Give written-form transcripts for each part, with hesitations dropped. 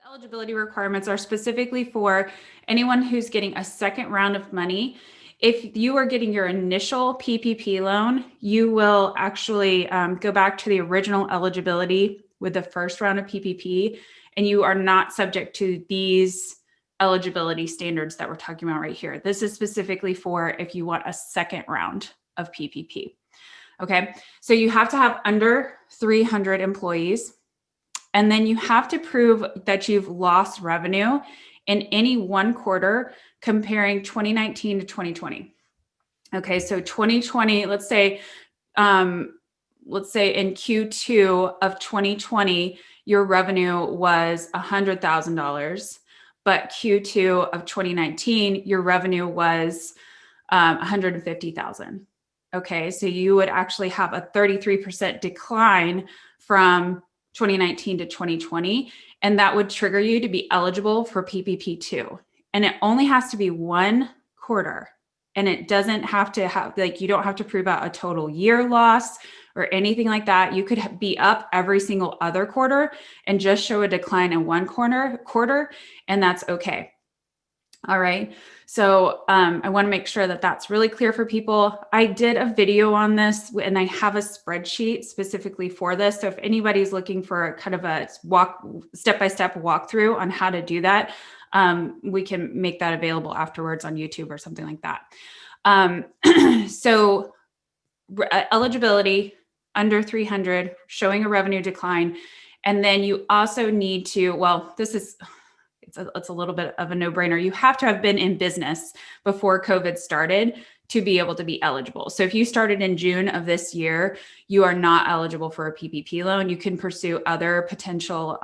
Eligibility requirements are specifically for anyone who's getting a second round of money. If you are getting your initial PPP loan, you will actually go back to the original eligibility with the first round of PPP, and you are not subject to these eligibility standards that we're talking about right here. This is specifically for if you want a second round of PPP. Okay, so you have to have under 300 employees. And then you have to prove that you've lost revenue in any one quarter comparing 2019 to 2020. Okay, so 2020, let's say in Q2 of 2020, your revenue was $100,000, but Q2 of 2019, your revenue was $150,000. Okay, so you would actually have a 33% decline from 2019 to 2020, and that would trigger you to be eligible for PPP2. And it only has to be one quarter, and it doesn't have to have, like, you don't have to prove out a total year loss or anything like that. You could be up every single other quarter and just show a decline in one quarter, and that's okay. All right. So I want to make sure that that's really clear for people. I did a video on this and I have a spreadsheet specifically for this. So if anybody's looking for kind of a step-by-step walkthrough on how to do that, we can make that available afterwards on YouTube or something like that. So eligibility under 300, showing a revenue decline. And then you also need to, well, it's a little bit of a no-brainer. You have to have been in business before COVID started to be able to be eligible. So if you started in June of this year, you are not eligible for a PPP loan. You can pursue other potential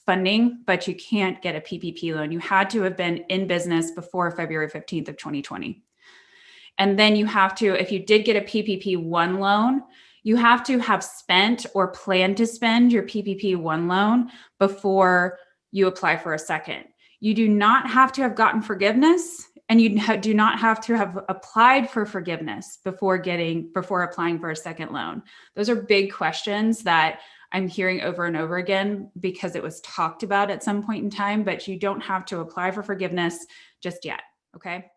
funding, but you can't get a PPP loan. You had to have been in business before February 15th of 2020. And then you have to, if you did get a PPP1 loan, you have to have spent or plan to spend your PPP1 loan before you apply for a second. You do not have to have gotten forgiveness, and you do not have to have applied for forgiveness before applying for a second loan. Those are big questions that I'm hearing over and over again because it was talked about at some point in time, but you don't have to apply for forgiveness just yet, okay?